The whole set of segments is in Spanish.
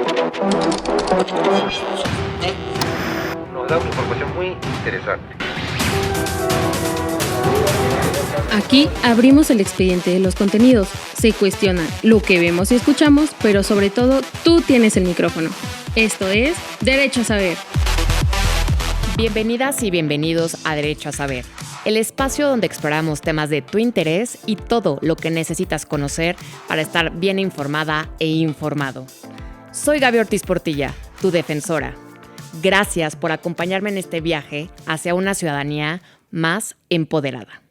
Nos da una información muy interesante. Aquí abrimos el expediente de los contenidos. Se cuestiona lo que vemos y escuchamos, pero sobre todo tú tienes el micrófono. Esto es Derecho a Saber. Bienvenidas y bienvenidos a Derecho a Saber, el espacio donde exploramos temas de tu interés y todo lo que necesitas conocer para estar bien informada e informado. Soy Gaby Ortiz Portilla, tu defensora. Gracias por acompañarme en este viaje hacia una ciudadanía más empoderada.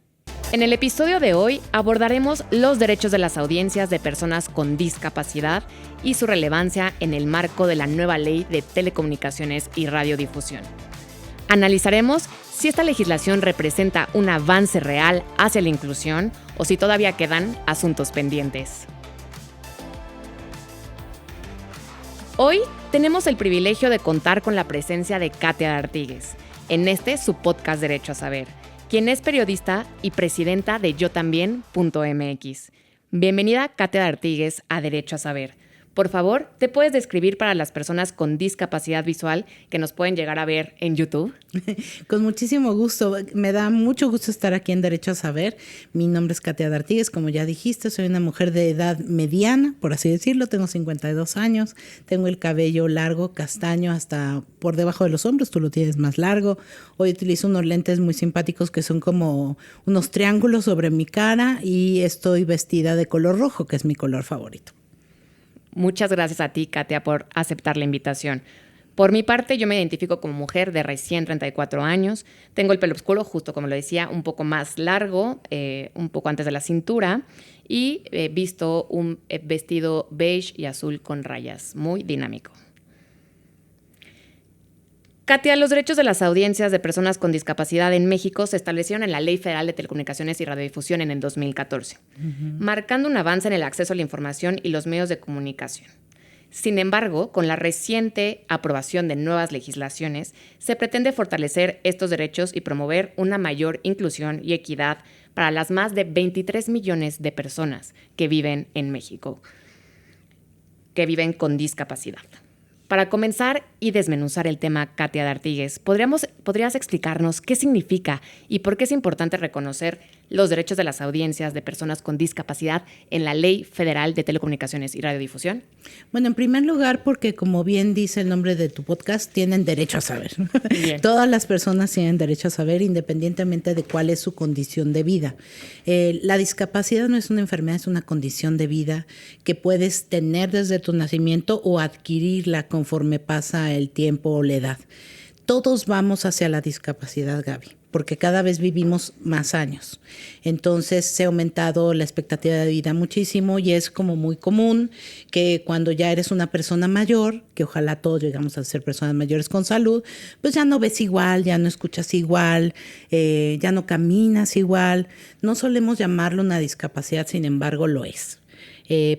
En el episodio de hoy abordaremos los derechos de las audiencias de personas con discapacidad y su relevancia en el marco de la nueva Ley de Telecomunicaciones y Radiodifusión. Analizaremos si esta legislación representa un avance real hacia la inclusión o si todavía quedan asuntos pendientes. Hoy tenemos el privilegio de contar con la presencia de Katia D'Artigues en su podcast Derecho a Saber, quien es periodista y presidenta de YoTambien.mx. Bienvenida, Katia D'Artigues, a Derecho a Saber. Por favor, ¿te puedes describir para las personas con discapacidad visual que nos pueden llegar a ver en YouTube? Con muchísimo gusto. Me da mucho gusto estar aquí en Derecho a Saber. Mi nombre es Katia D'Artigues, como ya dijiste, soy una mujer de edad mediana, por así decirlo. Tengo 52 años, tengo el cabello largo, castaño, hasta por debajo de los hombros. Tú lo tienes más largo. Hoy utilizo unos lentes muy simpáticos que son como unos triángulos sobre mi cara y estoy vestida de color rojo, que es mi color favorito. Muchas gracias a ti, Katia, por aceptar la invitación. Por mi parte, yo me identifico como mujer de recién 34 años. Tengo el pelo oscuro, justo como lo decía, un poco más largo, un poco antes de la cintura, y visto un vestido beige y azul con rayas, muy dinámico. Katia, los derechos de las audiencias de personas con discapacidad en México se establecieron en la Ley Federal de Telecomunicaciones y Radiodifusión en el 2014, marcando un avance en el acceso a la información y los medios de comunicación. Sin embargo, con la reciente aprobación de nuevas legislaciones, se pretende fortalecer estos derechos y promover una mayor inclusión y equidad para las más de 23 millones de personas que viven en México, que viven con discapacidad. Para comenzar y desmenuzar el tema, Katia D'Artigues, ¿podrías explicarnos qué significa y por qué es importante reconocer los derechos de las audiencias de personas con discapacidad en la Ley Federal de Telecomunicaciones y Radiodifusión? Bueno, en primer lugar, porque como bien dice el nombre de tu podcast, tienen derecho a saber. Bien. Todas las personas tienen derecho a saber independientemente de cuál es su condición de vida. La discapacidad no es una enfermedad, es una condición de vida que puedes tener desde tu nacimiento o adquirirla conforme pasa el tiempo o la edad. Todos vamos hacia la discapacidad, Gaby, porque cada vez vivimos más años. Entonces se ha aumentado la expectativa de vida muchísimo y es como muy común que cuando ya eres una persona mayor, que ojalá todos llegamos a ser personas mayores con salud, pues ya no ves igual, ya no escuchas igual, ya no caminas igual. No solemos llamarlo una discapacidad, sin embargo lo es.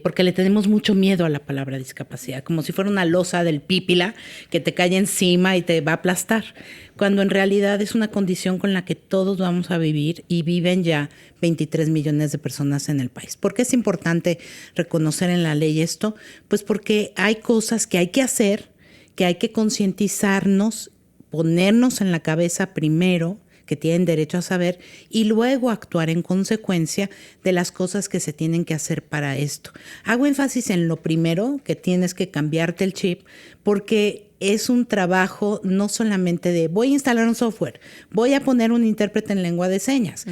Porque le tenemos mucho miedo a la palabra discapacidad, como si fuera una losa del pípila que te cae encima y te va a aplastar, cuando en realidad es una condición con la que todos vamos a vivir y viven ya 23 millones de personas en el país. ¿Por qué es importante reconocer en la ley esto? Pues porque hay cosas que hay que hacer, que hay que concientizarnos, ponernos en la cabeza primero, que tienen derecho a saber, y luego actuar en consecuencia de las cosas que se tienen que hacer para esto. Hago énfasis en lo primero, que tienes que cambiarte el chip, porque es un trabajo no solamente de voy a instalar un software, voy a poner un intérprete en lengua de señas,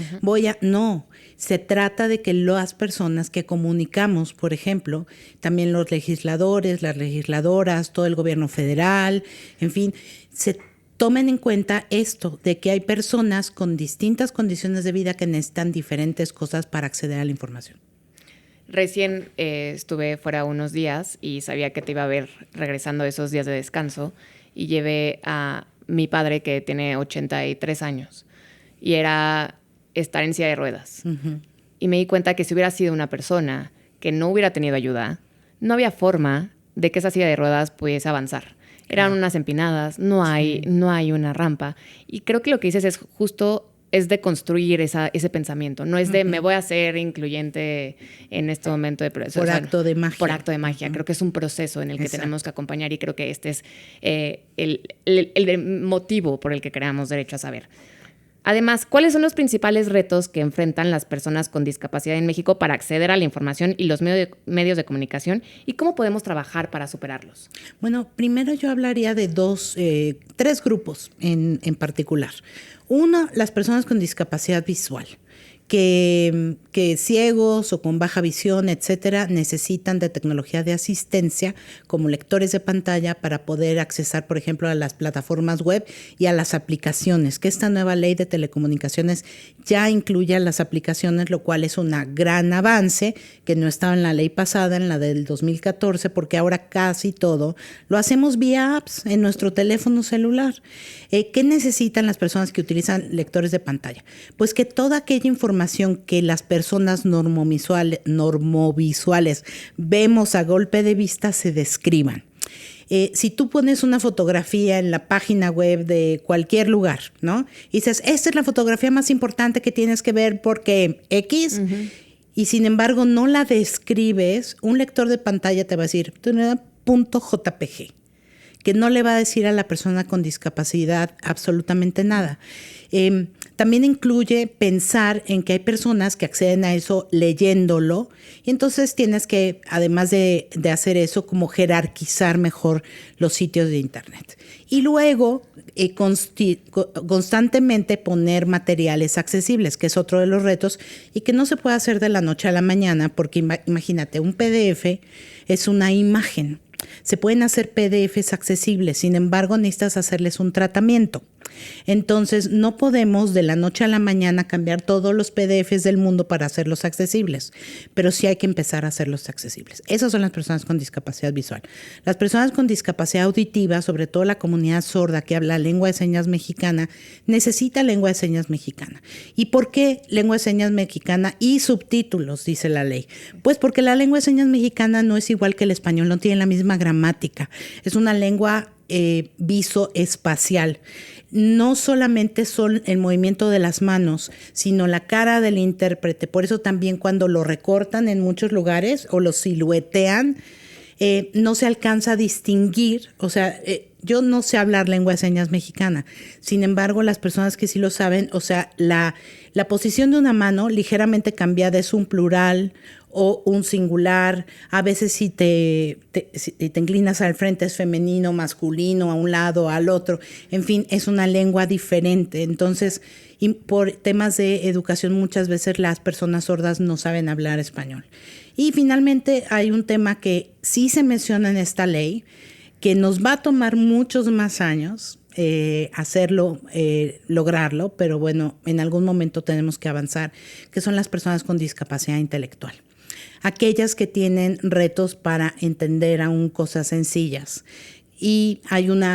no. Se trata de que las personas que comunicamos, por ejemplo, también los legisladores, las legisladoras, todo el gobierno federal, en fin, tomen en cuenta esto, de que hay personas con distintas condiciones de vida que necesitan diferentes cosas para acceder a la información. Recién estuve fuera unos días y sabía que te iba a ver regresando esos días de descanso y llevé a mi padre, que tiene 83 años, y era estar en silla de ruedas. Uh-huh. Y me di cuenta que si hubiera sido una persona que no hubiera tenido ayuda, no había forma de que esa silla de ruedas pudiese avanzar. Eran unas empinadas, no hay una rampa. Y creo que lo que dices es justo es de construir ese pensamiento, no es de me voy a hacer incluyente en este momento de proceso. Por acto de magia. Por acto de magia. Creo que es un proceso en el que tenemos que acompañar y creo que este es el motivo por el que creamos Derecho a Saber. Además, ¿cuáles son los principales retos que enfrentan las personas con discapacidad en México para acceder a la información y los medios de comunicación y cómo podemos trabajar para superarlos? Bueno, primero yo hablaría de tres grupos en particular. Uno, las personas con discapacidad visual, que ciegos o con baja visión, etcétera, necesitan de tecnología de asistencia como lectores de pantalla para poder accesar, por ejemplo, a las plataformas web y a las aplicaciones, que esta nueva ley de telecomunicaciones ya incluye a las aplicaciones, lo cual es un gran avance que no estaba en la ley pasada, en la del 2014, porque ahora casi todo lo hacemos vía apps en nuestro teléfono celular. ¿Qué necesitan las personas que utilizan lectores de pantalla? Pues que toda aquella información que las personas normovisuales vemos a golpe de vista se describan. Si tú pones una fotografía en la página web de cualquier lugar, ¿no? Y dices, esta es la fotografía más importante que tienes que ver porque X, y sin embargo no la describes, un lector de pantalla te va a decir, .jpg, que no le va a decir a la persona con discapacidad absolutamente nada. También incluye pensar en que hay personas que acceden a eso leyéndolo y entonces tienes que, además de hacer eso, como jerarquizar mejor los sitios de internet. Y luego constantemente poner materiales accesibles, que es otro de los retos y que no se puede hacer de la noche a la mañana porque imagínate, un PDF es una imagen. Se pueden hacer PDFs accesibles, sin embargo necesitas hacerles un tratamiento. Entonces no podemos de la noche a la mañana cambiar todos los PDFs del mundo para hacerlos accesibles, pero sí hay que empezar a hacerlos accesibles. Esas son las personas con discapacidad visual. Las personas con discapacidad auditiva, sobre todo la comunidad sorda que habla lengua de señas mexicana, necesita lengua de señas mexicana. ¿Y por qué lengua de señas mexicana y subtítulos, dice la ley? Pues porque la lengua de señas mexicana no es igual que el español, no tiene la misma gramática. Es una lengua visoespacial. No solamente son el movimiento de las manos, sino la cara del intérprete. Por eso también cuando lo recortan en muchos lugares o lo siluetean, no se alcanza a distinguir. O sea, yo no sé hablar lengua de señas mexicana. Sin embargo, las personas que sí lo saben, o sea, la posición de una mano ligeramente cambiada es un plural o un singular. A veces si te inclinas al frente es femenino, masculino, a un lado, al otro. En fin, es una lengua diferente. Entonces, y por temas de educación, muchas veces las personas sordas no saben hablar español. Y finalmente hay un tema que sí se menciona en esta ley, que nos va a tomar muchos más años hacerlo, lograrlo, pero bueno, en algún momento tenemos que avanzar, que son las personas con discapacidad intelectual. Aquellas que tienen retos para entender aún cosas sencillas. Y hay un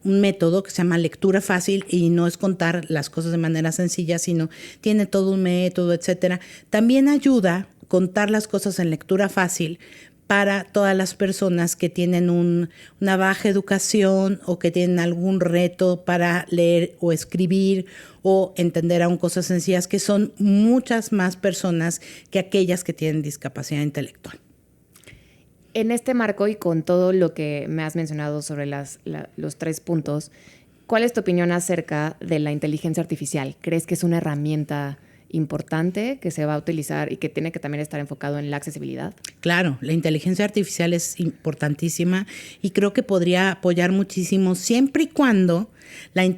método que se llama lectura fácil y no es contar las cosas de manera sencilla, sino tiene todo un método, etcétera. También ayuda a contar las cosas en lectura fácil para todas las personas que tienen una baja educación o que tienen algún reto para leer o escribir o entender aún cosas sencillas, que son muchas más personas que aquellas que tienen discapacidad intelectual. En este marco y con todo lo que me has mencionado sobre los 3 puntos, ¿cuál es tu opinión acerca de la inteligencia artificial? ¿Crees que es una herramienta importante que se va a utilizar y que tiene que también estar enfocado en la accesibilidad? Claro, la inteligencia artificial es importantísima y creo que podría apoyar muchísimo siempre y cuando,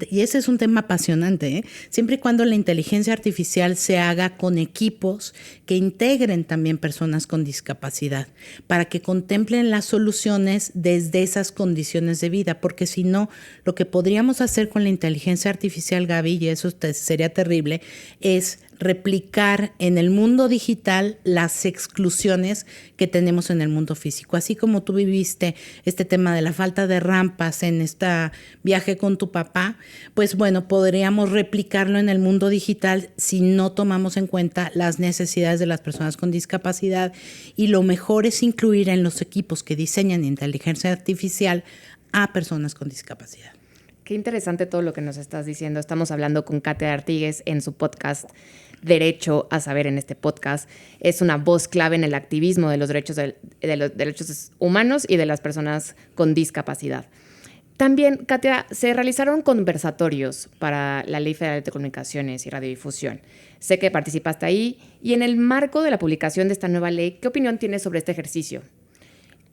y ese es un tema apasionante, siempre y cuando la inteligencia artificial se haga con equipos que integren también personas con discapacidad, para que contemplen las soluciones desde esas condiciones de vida, porque si no, lo que podríamos hacer con la inteligencia artificial, Gaby, y eso sería terrible, es replicar en el mundo digital las exclusiones que tenemos en el mundo físico. Así como tú viviste este tema de la falta de rampas en este viaje con tu papá, pues bueno, podríamos replicarlo en el mundo digital si no tomamos en cuenta las necesidades de las personas con discapacidad, y lo mejor es incluir en los equipos que diseñan inteligencia artificial a personas con discapacidad. Qué interesante todo lo que nos estás diciendo. Estamos hablando con Katia Artigues en su podcast Derecho a Saber. En este podcast es una voz clave en el activismo de los derechos humanos y de las personas con discapacidad. También, Katia, se realizaron conversatorios para la Ley Federal de Telecomunicaciones y Radiodifusión. Sé que participaste ahí y en el marco de la publicación de esta nueva ley, ¿qué opinión tienes sobre este ejercicio?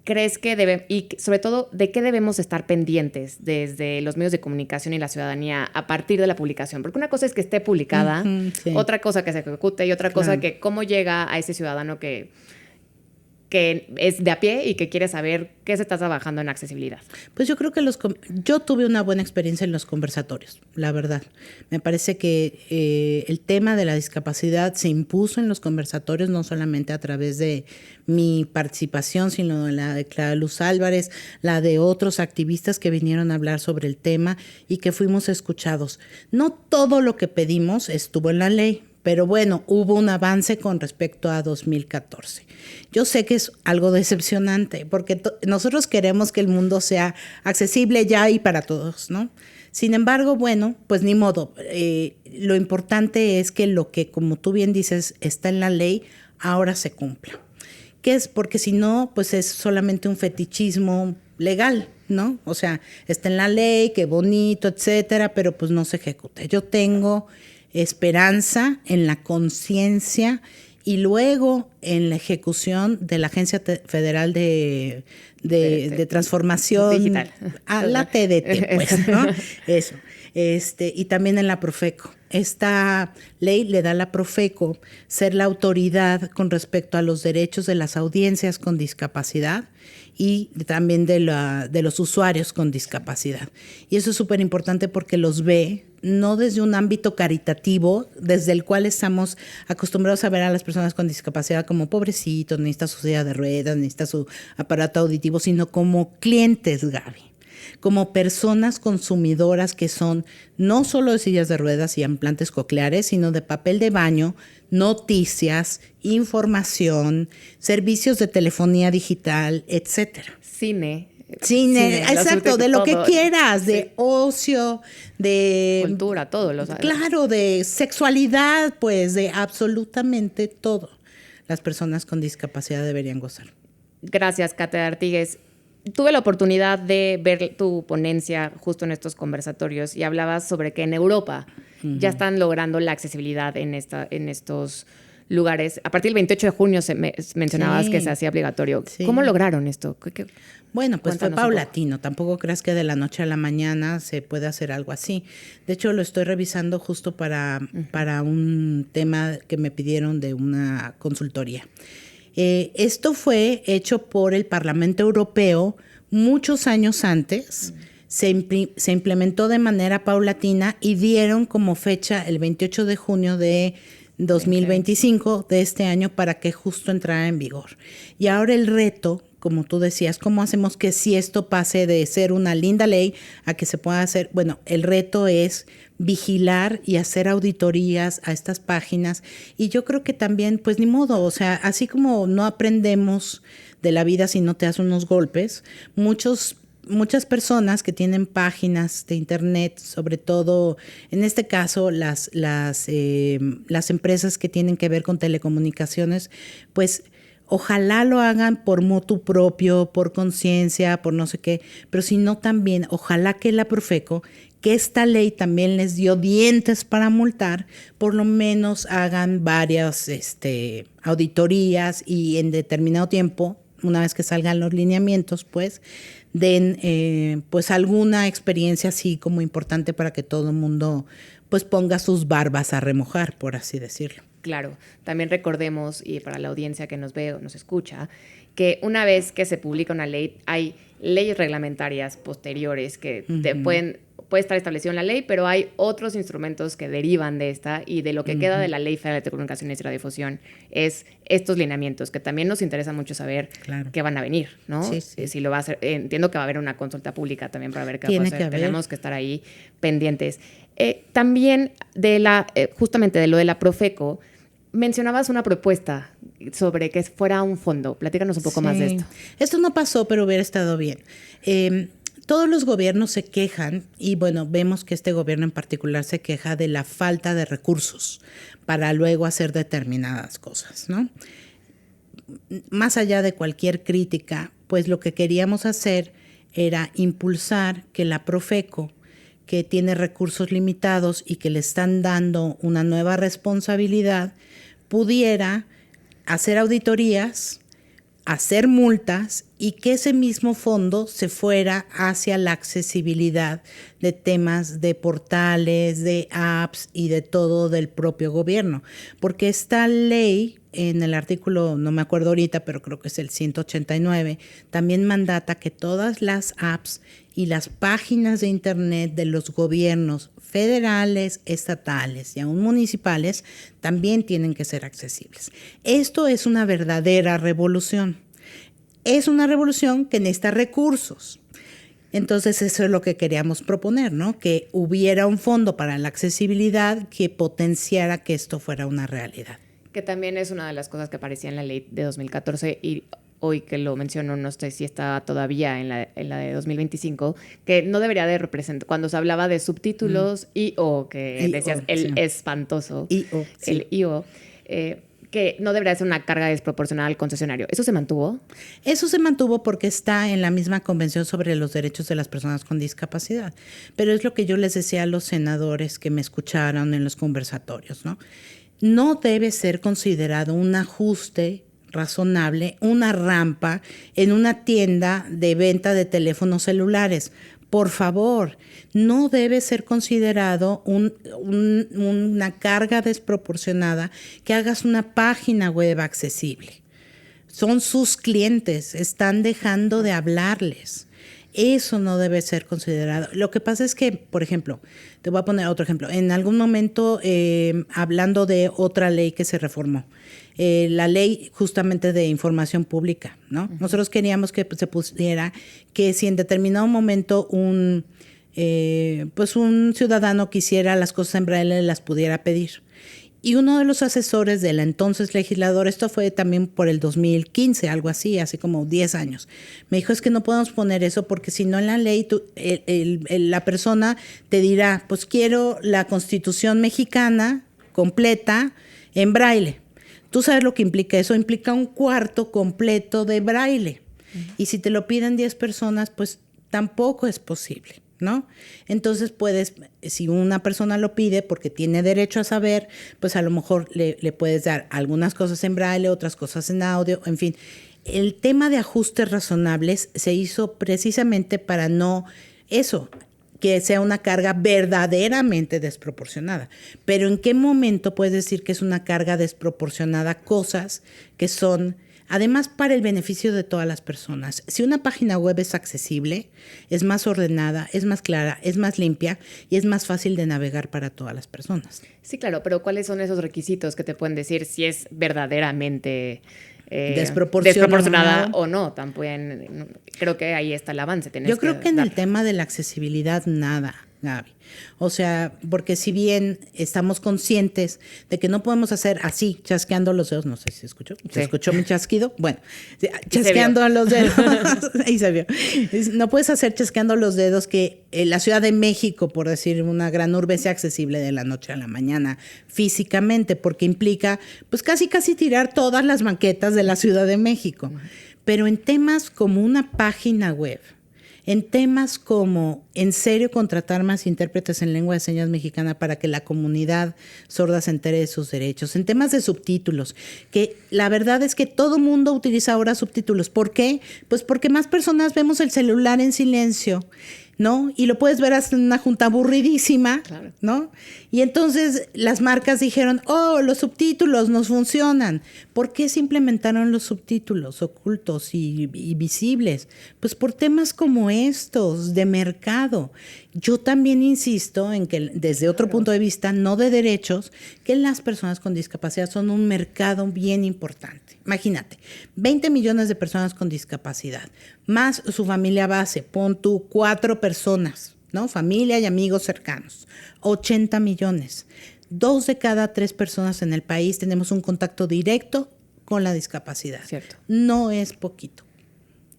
¿Crees que y sobre todo, de qué debemos estar pendientes desde los medios de comunicación y la ciudadanía a partir de la publicación? Porque una cosa es que esté publicada, Sí. otra cosa que se ejecute y otra cosa que cómo llega a ese ciudadano que es de a pie y que quiere saber qué se está trabajando en accesibilidad. Pues yo creo que yo tuve una buena experiencia en los conversatorios, la verdad. Me parece que el tema de la discapacidad se impuso en los conversatorios, no solamente a través de mi participación, sino de la de Clara Luz Álvarez, la de otros activistas que vinieron a hablar sobre el tema y que fuimos escuchados. No todo lo que pedimos estuvo en la ley, pero bueno, hubo un avance con respecto a 2014. Yo sé que es algo decepcionante porque nosotros queremos que el mundo sea accesible ya y para todos, ¿no? Sin embargo, bueno, pues ni modo. Lo importante es que lo que, como tú bien dices, está en la ley, ahora se cumpla. ¿Qué es? Porque si no, pues es solamente un fetichismo legal, ¿no? O sea, está en la ley, qué bonito, etcétera, pero pues no se ejecuta. Yo tengo esperanza en la conciencia y luego en la ejecución de la Agencia Federal de Transformación Digital. A la TDT, pues, ¿no? Eso. Y también en la Profeco. Esta ley le da a la Profeco ser la autoridad con respecto a los derechos de las audiencias con discapacidad y también de los usuarios con discapacidad. Y eso es súper importante porque los ve no desde un ámbito caritativo, desde el cual estamos acostumbrados a ver a las personas con discapacidad como pobrecitos, necesita su silla de ruedas, necesita su aparato auditivo, sino como clientes, Gaby, como personas consumidoras que son no solo de sillas de ruedas y implantes cocleares, sino de papel de baño, noticias, información, servicios de telefonía digital, etcétera. Cine, exacto, de lo que quieras, sí. de ocio, de cultura, todo. Claro, de sexualidad, pues de absolutamente todo. Las personas con discapacidad deberían gozar. Gracias, Katia Artigues. Tuve la oportunidad de ver tu ponencia justo en estos conversatorios y hablabas sobre que en Europa ya están logrando la accesibilidad en estos lugares. A partir del 28 de junio mencionabas que se hacía obligatorio. Sí. ¿Cómo lograron esto? Bueno, pues fue paulatino. Tampoco creas que de la noche a la mañana se puede hacer algo así. De hecho, lo estoy revisando justo para un tema que me pidieron de una consultoría. Esto fue hecho por el Parlamento Europeo muchos años antes. Se implementó de manera paulatina y dieron como fecha el 28 de junio de 2025 de este año para que justo entrara en vigor. Y ahora el reto, como tú decías, ¿cómo hacemos que si esto pase de ser una linda ley a que se pueda hacer? Bueno, el reto es vigilar y hacer auditorías a estas páginas. Y yo creo que también, pues ni modo, o sea, así como no aprendemos de la vida si no te das unos golpes, muchas personas que tienen páginas de internet, sobre todo en este caso las empresas que tienen que ver con telecomunicaciones, pues ojalá lo hagan por motu propio, por conciencia, por no sé qué, pero si no también, ojalá que la Profeco, que esta ley también les dio dientes para multar, por lo menos hagan varias auditorías y en determinado tiempo, una vez que salgan los lineamientos, pues den pues alguna experiencia así como importante para que todo el mundo pues ponga sus barbas a remojar, por así decirlo. Claro, también recordemos, y para la audiencia que nos ve o nos escucha, que una vez que se publica una ley, hay leyes reglamentarias posteriores que puede estar establecido en la ley, pero hay otros instrumentos que derivan de esta y de lo que queda de la Ley Federal de Telecomunicaciones y Radiodifusión es estos lineamientos, que también nos interesa mucho saber qué van a venir, ¿no? Sí, sí. Si lo va a hacer, entiendo que va a haber una consulta pública también para ver qué va a hacer. Tenemos que estar ahí pendientes. También justamente de lo de la Profeco, mencionabas una propuesta sobre que fuera un fondo. Platícanos un poco más de esto. Esto no pasó, pero hubiera estado bien. Todos los gobiernos se quejan, y bueno, vemos que este gobierno en particular se queja de la falta de recursos para luego hacer determinadas cosas, ¿no? Más allá de cualquier crítica, pues lo que queríamos hacer era impulsar que la Profeco, que tiene recursos limitados y que le están dando una nueva responsabilidad, pudiera hacer auditorías, hacer multas y que ese mismo fondo se fuera hacia la accesibilidad de temas de portales, de apps y de todo del propio gobierno. Porque esta ley, en el artículo, no me acuerdo ahorita, pero creo que es el 189, también mandata que todas las apps y las páginas de internet de los gobiernos federales, estatales y aún municipales también tienen que ser accesibles. Esto es una verdadera revolución. Es una revolución que necesita recursos. Entonces eso es lo que queríamos proponer, ¿no? Que hubiera un fondo para la accesibilidad que potenciara que esto fuera una realidad. Que también es una de las cosas que aparecía en la ley de 2014 y hoy que lo menciono, no sé si está todavía en la de 2025, que no debería de representar, cuando se hablaba de subtítulos I.O., que decías el espantoso, I.O., sí. el I.O., que no debería ser una carga desproporcionada al concesionario. ¿Eso se mantuvo? Eso se mantuvo porque está en la misma Convención sobre los Derechos de las Personas con Discapacidad. Pero es lo que yo les decía a los senadores que me escucharon en los conversatorios, ¿no? No debe ser considerado un ajuste razonable, una rampa en una tienda de venta de teléfonos celulares. Por favor, no debe ser considerado una carga desproporcionada que hagas una página web accesible. Son sus clientes, están dejando de hablarles. Eso no debe ser considerado. Lo que pasa es que, por ejemplo, te voy a poner otro ejemplo. En algún momento, hablando de otra ley que se reformó, la ley justamente de información pública, ¿no? Uh-huh. Nosotros queríamos que se pusiera que si en determinado momento un ciudadano quisiera las cosas en braille, las pudiera pedir. Y uno de los asesores del entonces legislador, esto fue también por el 2015, algo así, hace como 10 años, me dijo, es que no podemos poner eso porque si no en la ley la persona te dirá, pues quiero la Constitución mexicana completa en braille. Tú sabes lo que implica eso, implica un cuarto completo de braille. Uh-huh. Y si te lo piden 10 personas, pues tampoco es posible, ¿no? Entonces puedes, si una persona lo pide porque tiene derecho a saber, pues a lo mejor le puedes dar algunas cosas en braille, otras cosas en audio, en fin. El tema de ajustes razonables se hizo precisamente para no eso, que sea una carga verdaderamente desproporcionada. Pero ¿en qué momento puedes decir que es una carga desproporcionada? Cosas que son, además, para el beneficio de todas las personas. Si una página web es accesible, es más ordenada, es más clara, es más limpia y es más fácil de navegar para todas las personas. Sí, claro, pero ¿cuáles son esos requisitos que te pueden decir si es verdaderamente desproporcionada o no? También creo que ahí está el avance. Yo creo que en el tema de la accesibilidad nada, Gaby. O sea, porque si bien estamos conscientes de que no podemos hacer así, chasqueando los dedos, no sé si se escuchó, ¿se escuchó mi chasquido? Bueno, chasqueando los dedos, ahí se vio. No puedes hacer chasqueando los dedos que la Ciudad de México, por decir una gran urbe, sea accesible de la noche a la mañana físicamente, porque implica pues casi tirar todas las maquetas de la Ciudad de México. Pero en temas como una página web, en temas como, en serio, contratar más intérpretes en lengua de señas mexicana para que la comunidad sorda se entere de sus derechos, en temas de subtítulos, que la verdad es que todo mundo utiliza ahora subtítulos. ¿Por qué? Pues porque más personas vemos el celular en silencio, ¿no? Y lo puedes ver hasta en una junta aburridísima, claro, ¿no? Y entonces las marcas dijeron, los subtítulos nos funcionan. ¿Por qué se implementaron los subtítulos ocultos y visibles? Pues por temas como estos de mercado. Yo también insisto en que desde otro punto de vista, no de derechos, que las personas con discapacidad son un mercado bien importante. Imagínate, 20 millones de personas con discapacidad, más su familia base, pon tú 4 personas, ¿no? Familia y amigos cercanos, 80 millones. 2 de cada 3 personas en el país tenemos un contacto directo con la discapacidad. Cierto. No es poquito.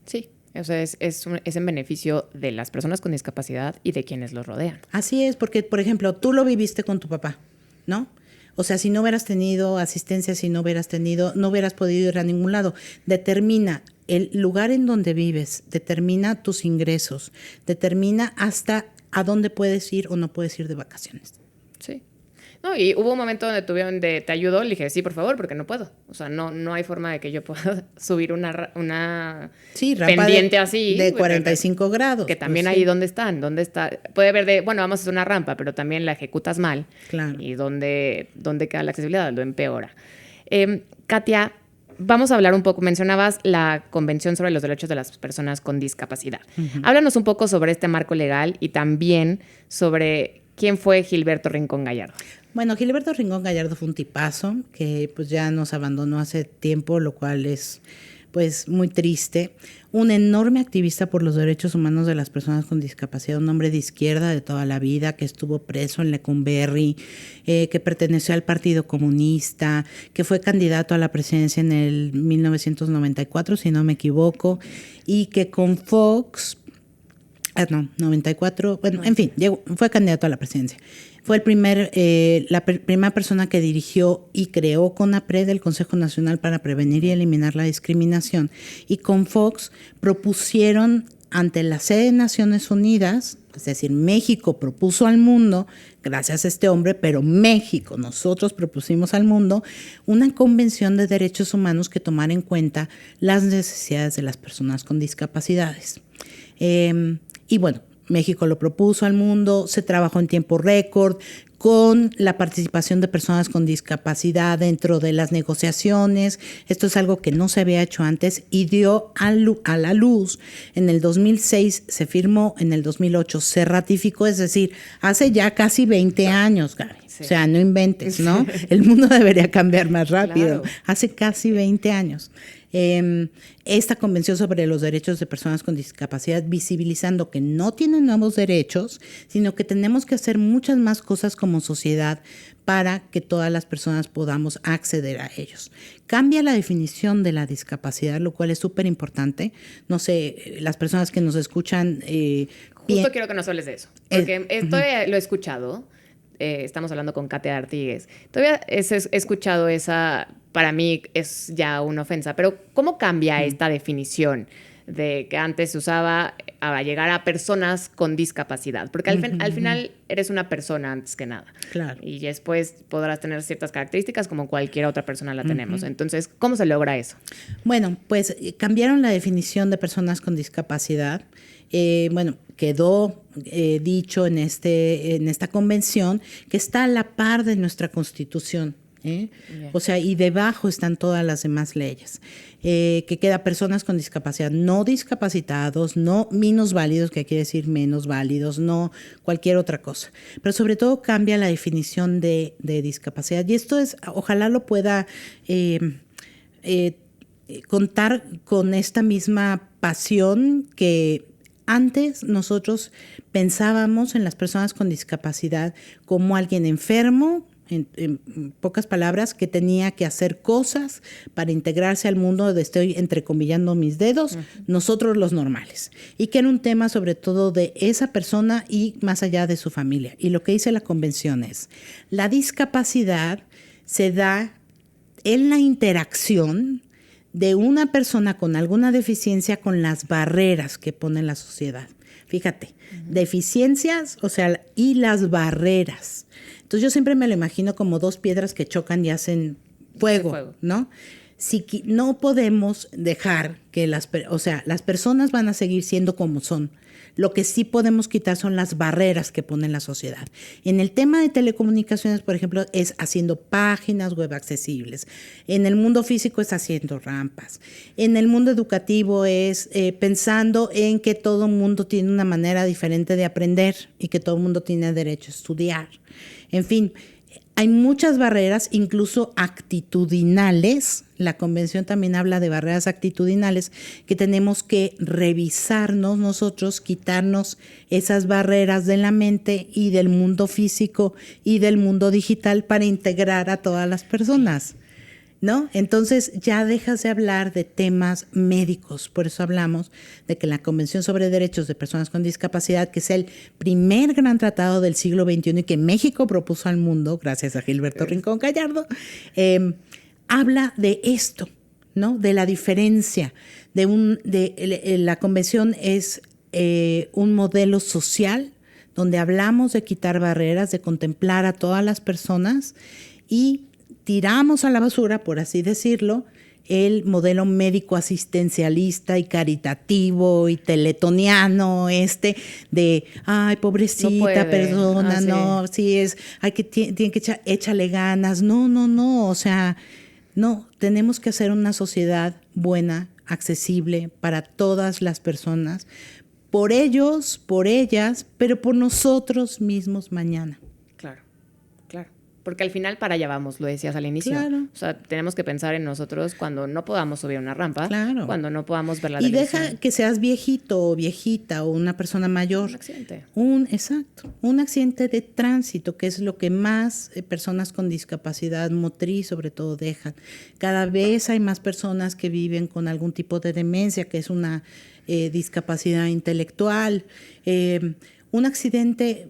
Sí. O sea, es en beneficio de las personas con discapacidad y de quienes los rodean. Así es, porque, por ejemplo, tú lo viviste con tu papá, ¿no? O sea, si no hubieras tenido asistencia, no hubieras podido ir a ningún lado. Determina el lugar en donde vives, determina tus ingresos, determina hasta a dónde puedes ir o no puedes ir de vacaciones. Sí. No, y hubo un momento donde te ayudó, le dije, sí, por favor, porque no puedo. O sea, no hay forma de que yo pueda subir una rampa pendiente así. De 45 grados. Que también pues, ahí sí. ¿dónde está? Puede haber vamos a hacer una rampa, pero también la ejecutas mal. Claro. Y ¿dónde queda la accesibilidad? Lo empeora. Katia, vamos a hablar un poco, mencionabas la Convención sobre los Derechos de las Personas con Discapacidad. Uh-huh. Háblanos un poco sobre este marco legal y también sobre quién fue Gilberto Rincón Gallardo. Bueno, Gilberto Rincón Gallardo fue un tipazo que pues ya nos abandonó hace tiempo, lo cual es pues muy triste. Un enorme activista por los derechos humanos de las personas con discapacidad, un hombre de izquierda de toda la vida que estuvo preso en Lecumberri, que perteneció al Partido Comunista, que fue candidato a la presidencia en el 1994, si no me equivoco, y que con Fox, 94, bueno, en fin, fue candidato a la presidencia. Fue la primera persona que dirigió y creó CONAPRED, el Consejo Nacional para Prevenir y Eliminar la Discriminación. Y con Fox propusieron ante la sede de Naciones Unidas, es decir, México propuso al mundo, gracias a este hombre, pero México, nosotros propusimos al mundo una convención de derechos humanos que tomara en cuenta las necesidades de las personas con discapacidades. Y bueno, México lo propuso al mundo, se trabajó en tiempo récord, con la participación de personas con discapacidad dentro de las negociaciones. Esto es algo que no se había hecho antes y dio a la luz. En el 2006 se firmó, en el 2008 se ratificó, es decir, hace ya casi 20 años, Gaby. Sí. O sea, no inventes, ¿no? El mundo debería cambiar más rápido. Claro. Hace casi 20 años. Esta Convención sobre los Derechos de Personas con Discapacidad, visibilizando que no tienen nuevos derechos, sino que tenemos que hacer muchas más cosas como sociedad para que todas las personas podamos acceder a ellos. Cambia la definición de la discapacidad, lo cual es súper importante. No sé, las personas que nos escuchan... Justo quiero que nos hables de eso, porque esto lo he escuchado. Estamos hablando con Katia Artigues. Todavía he escuchado esa, para mí es ya una ofensa, pero ¿cómo cambia esta definición de que antes se usaba a llegar a personas con discapacidad? Porque al final eres una persona antes que nada. Claro. Y después podrás tener ciertas características como cualquier otra persona la tenemos. Entonces, ¿cómo se logra eso? Bueno, pues cambiaron la definición de personas con discapacidad. Quedó dicho en esta convención que está a la par de nuestra Constitución. Yeah. O sea, y debajo están todas las demás leyes. Que queda personas con discapacidad, no discapacitados, no minusválidos, que quiere decir menos válidos, no cualquier otra cosa. Pero sobre todo cambia la definición de discapacidad. Y esto es, ojalá lo pueda contar con esta misma pasión que antes nosotros pensábamos en las personas con discapacidad como alguien enfermo, en pocas palabras, que tenía que hacer cosas para integrarse al mundo, estoy entrecomillando mis dedos, nosotros los normales. Y que era un tema sobre todo de esa persona y más allá de su familia. Y lo que dice la convención es, la discapacidad se da en la interacción de una persona con alguna deficiencia con las barreras que pone la sociedad. Fíjate, deficiencias, o sea, y las barreras. Entonces yo siempre me lo imagino como dos piedras que chocan y hacen fuego, ¿no? No podemos dejar que las personas van a seguir siendo como son. Lo que sí podemos quitar son las barreras que pone la sociedad. En el tema de telecomunicaciones, por ejemplo, es haciendo páginas web accesibles. En el mundo físico es haciendo rampas. En el mundo educativo es pensando en que todo mundo tiene una manera diferente de aprender y que todo mundo tiene derecho a estudiar. En fin, hay muchas barreras, incluso actitudinales. La convención también habla de barreras actitudinales que tenemos que revisarnos nosotros, quitarnos esas barreras de la mente y del mundo físico y del mundo digital para integrar a todas las personas. ¿no? Entonces ya dejas de hablar de temas médicos. Por eso hablamos de que la Convención sobre Derechos de Personas con Discapacidad, que es el primer gran tratado del siglo XXI y que México propuso al mundo, gracias a Gilberto Rincón Gallardo, habla de esto, ¿no? De la diferencia. La Convención es un modelo social donde hablamos de quitar barreras, de contemplar a todas las personas y tiramos a la basura, por así decirlo, el modelo médico asistencialista y caritativo y teletoniano de, ay, pobrecita no persona, sí. no, sí es, tiene que échale ganas. No, o sea, no, tenemos que hacer una sociedad buena, accesible para todas las personas, por ellos, por ellas, pero por nosotros mismos mañana. Claro. Porque al final para allá vamos, lo decías al inicio. Claro. O sea, tenemos que pensar en nosotros cuando no podamos subir una rampa, claro, cuando no podamos ver la televisión. Y deja que seas viejito o viejita o una persona mayor. Un accidente. Un accidente de tránsito, que es lo que más personas con discapacidad motriz sobre todo dejan. Cada vez hay más personas que viven con algún tipo de demencia, que es una discapacidad intelectual. Un accidente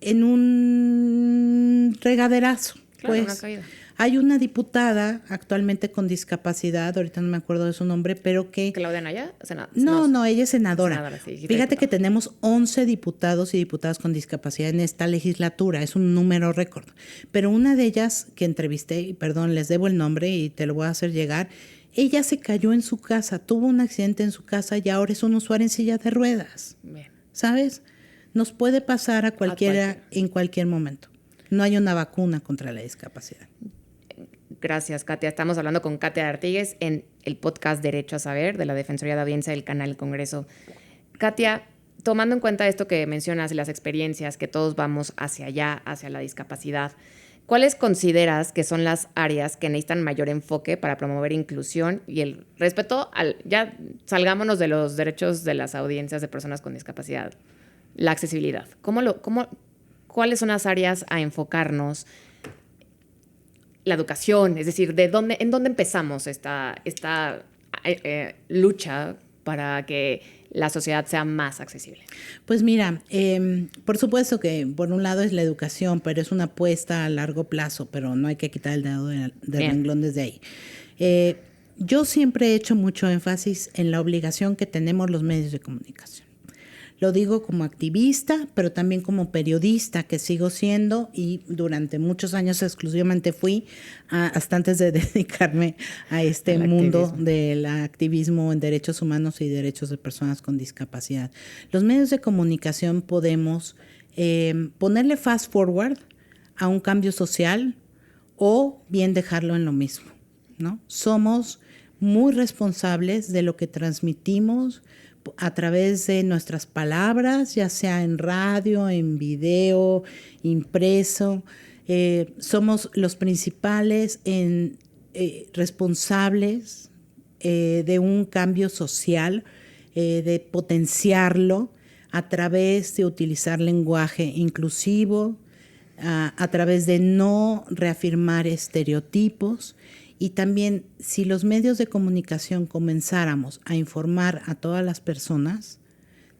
en un regaderazo. Claro, pues, una caída. Hay una diputada actualmente con discapacidad, ahorita no me acuerdo de su nombre, pero que... ¿Claudia Naya? No, ella es senadora. Sí, fíjate que tenemos 11 diputados y diputadas con discapacidad en esta legislatura, es un número récord. Pero una de ellas que entrevisté, y perdón, les debo el nombre y te lo voy a hacer llegar, ella se cayó en su casa, tuvo un accidente en su casa y ahora es un usuario en silla de ruedas. Bien. ¿Sabes? Nos puede pasar a cualquiera en cualquier momento. No hay una vacuna contra la discapacidad. Gracias, Katia. Estamos hablando con Katia Artigues en el podcast Derecho a Saber de la Defensoría de Audiencia del Canal Congreso. Katia, tomando en cuenta esto que mencionas y las experiencias que todos vamos hacia allá, hacia la discapacidad, ¿cuáles consideras que son las áreas que necesitan mayor enfoque para promover inclusión y el respeto ya salgámonos de los derechos de las audiencias de personas con discapacidad? La accesibilidad. ¿Cuáles son las áreas a enfocarnos? La educación, es decir, ¿en dónde empezamos esta lucha para que la sociedad sea más accesible? Pues mira, por supuesto que por un lado es la educación, pero es una apuesta a largo plazo, pero no hay que quitar el dedo del renglón desde ahí. Yo siempre he hecho mucho énfasis en la obligación que tenemos los medios de comunicación. Lo digo como activista, pero también como periodista, que sigo siendo y durante muchos años exclusivamente fui, hasta antes de dedicarme a este mundo del activismo en derechos humanos y derechos de personas con discapacidad. Los medios de comunicación podemos ponerle fast forward a un cambio social o bien dejarlo en lo mismo, ¿no? Somos muy responsables de lo que transmitimos a través de nuestras palabras, ya sea en radio, en video, impreso. Somos los principales responsables de un cambio social, de potenciarlo a través de utilizar lenguaje inclusivo, a través de no reafirmar estereotipos. Y también, si los medios de comunicación comenzáramos a informar a todas las personas,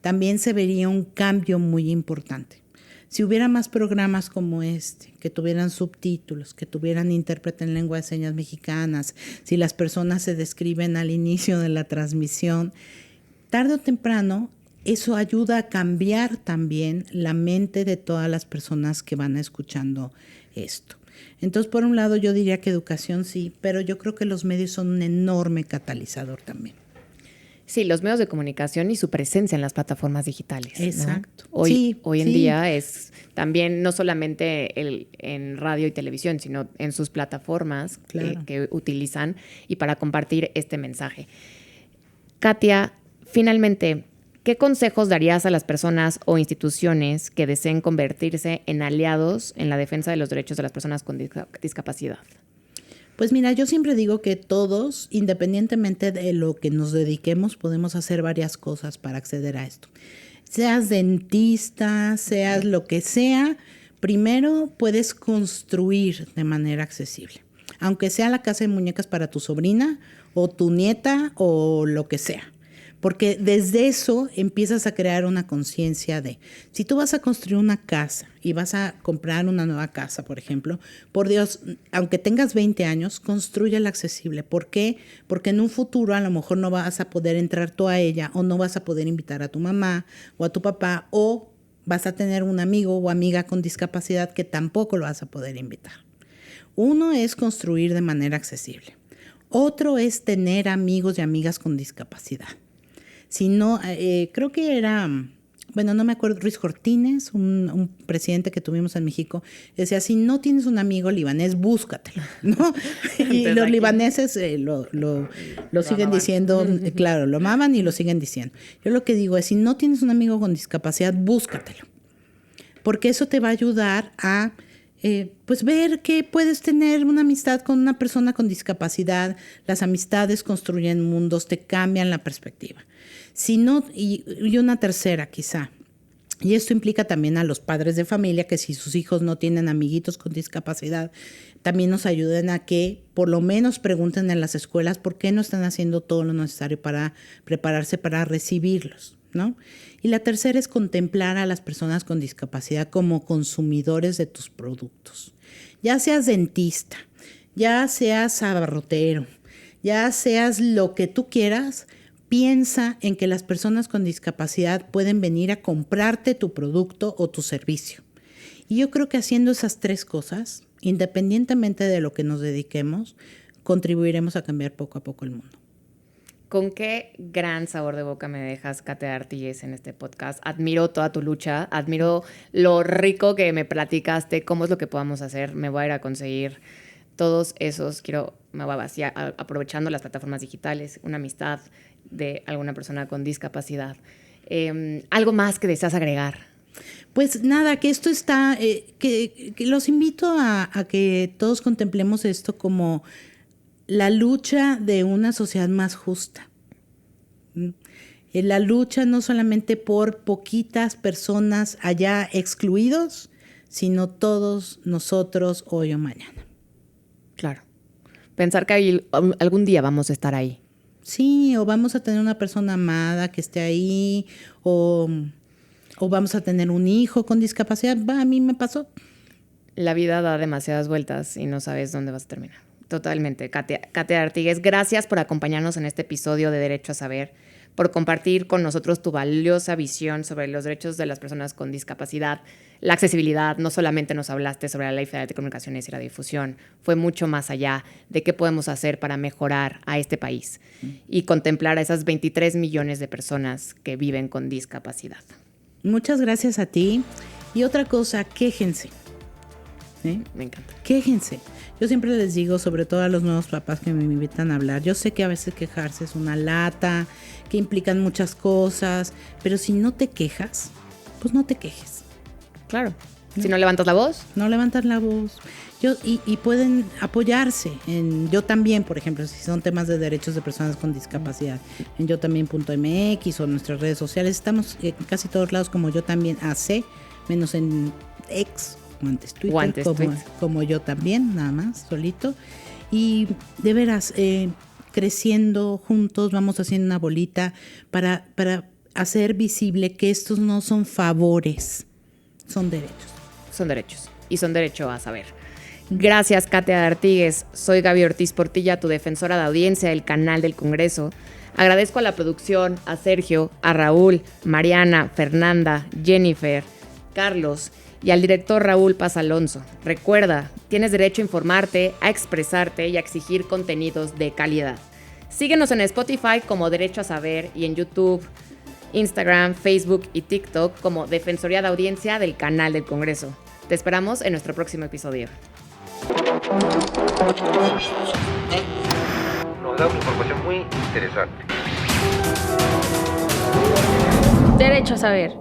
también se vería un cambio muy importante. Si hubiera más programas como este, que tuvieran subtítulos, que tuvieran intérprete en lengua de señas mexicanas, si las personas se describen al inicio de la transmisión, tarde o temprano eso ayuda a cambiar también la mente de todas las personas que van escuchando esto. Entonces, por un lado, yo diría que educación sí, pero yo creo que los medios son un enorme catalizador también. Sí, los medios de comunicación y su presencia en las plataformas digitales. Exacto. ¿No? Hoy en día es también no solamente en radio y televisión, sino en sus plataformas que utilizan y para compartir este mensaje. Katia, finalmente, ¿qué consejos darías a las personas o instituciones que deseen convertirse en aliados en la defensa de los derechos de las personas con discapacidad? Pues mira, yo siempre digo que todos, independientemente de lo que nos dediquemos, podemos hacer varias cosas para acceder a esto. Seas dentista, seas lo que sea, primero puedes construir de manera accesible. aunque sea la casa de muñecas para tu sobrina o tu nieta o lo que sea. Porque desde eso empiezas a crear una conciencia de, si tú vas a construir una casa y vas a comprar una nueva casa, por ejemplo, por Dios, aunque tengas 20 años, construyela accesible. ¿Por qué? Porque en un futuro a lo mejor no vas a poder entrar tú a ella o no vas a poder invitar a tu mamá o a tu papá o vas a tener un amigo o amiga con discapacidad que tampoco lo vas a poder invitar. Uno es construir de manera accesible. Otro es tener amigos y amigas con discapacidad. Si no, creo que era, bueno, no me acuerdo, Ruiz Cortines, un presidente que tuvimos en México, decía, si no tienes un amigo libanés, búscatelo, ¿no? Y los libaneses lo siguen diciendo, claro, lo amaban y lo siguen diciendo. Yo lo que digo es, si no tienes un amigo con discapacidad, búscatelo, porque eso te va a ayudar a pues ver que puedes tener una amistad con una persona con discapacidad. Las amistades construyen mundos, te cambian la perspectiva. Si no, y una tercera quizá, y esto implica también a los padres de familia que si sus hijos no tienen amiguitos con discapacidad, también nos ayuden a que por lo menos pregunten en las escuelas por qué no están haciendo todo lo necesario para prepararse para recibirlos, ¿no? Y la tercera es contemplar a las personas con discapacidad como consumidores de tus productos. Ya seas dentista, ya seas abarrotero, ya seas lo que tú quieras, piensa en que las personas con discapacidad pueden venir a comprarte tu producto o tu servicio. Y yo creo que haciendo esas tres cosas, independientemente de lo que nos dediquemos, contribuiremos a cambiar poco a poco el mundo. ¿Con qué gran sabor de boca me dejas, Katia Artigues, en este podcast? Admiro toda tu lucha, admiro lo rico que me platicaste, cómo es lo que podamos hacer. Me voy a ir a conseguir todos esos, me voy a vaciar, aprovechando las plataformas digitales, una amistad de alguna persona con discapacidad. ¿Algo más que deseas agregar? Pues nada, que esto está, que los invito a que todos contemplemos esto como la lucha de una sociedad más justa. La lucha no solamente por poquitas personas allá excluidos, sino todos nosotros hoy o mañana. Claro. Pensar que algún día vamos a estar ahí. Sí, o vamos a tener una persona amada que esté ahí, o vamos a tener un hijo con discapacidad. A mí me pasó. La vida da demasiadas vueltas y no sabes dónde vas a terminar. Totalmente. Katia Artigues, gracias por acompañarnos en este episodio de Derecho a Saber, por compartir con nosotros tu valiosa visión sobre los derechos de las personas con discapacidad, la accesibilidad. No solamente nos hablaste sobre la Ley Federal de Comunicaciones y Radiodifusión, fue mucho más allá de qué podemos hacer para mejorar a este país y contemplar a esas 23 millones de personas que viven con discapacidad. Muchas gracias a ti. Y otra cosa, quéjense. Me encanta. Quéjense. Yo siempre les digo, sobre todo a los nuevos papás que me invitan a hablar, yo sé que a veces quejarse es una lata, que implican muchas cosas, pero si no te quejas, pues no te quejes. Claro. Si no levantas la voz. No levantas la voz. Y pueden apoyarse en Yo También, por ejemplo, si son temas de derechos de personas con discapacidad, en yotambién.mx o en nuestras redes sociales. Estamos en casi todos lados como Yo También AC, menos en X, o antes Twitter, como Yo También, nada más, solito. Y de veras, creciendo juntos, vamos haciendo una bolita para hacer visible que estos no son favores, son derechos. Son derechos, y son derecho a saber. Gracias, Katia Artigues. Soy Gaby Ortiz Portilla, tu defensora de audiencia del canal del Congreso. Agradezco a la producción, a Sergio, a Raúl, Mariana, Fernanda, Jennifer, Carlos y al director Raúl Paz Alonso. Recuerda, tienes derecho a informarte, a expresarte y a exigir contenidos de calidad. Síguenos en Spotify como Derecho a Saber y en YouTube, Instagram, Facebook y TikTok como Defensoría de Audiencia del canal del Congreso. Te esperamos en nuestro próximo episodio. Nos da una información muy interesante. Derecho a Saber.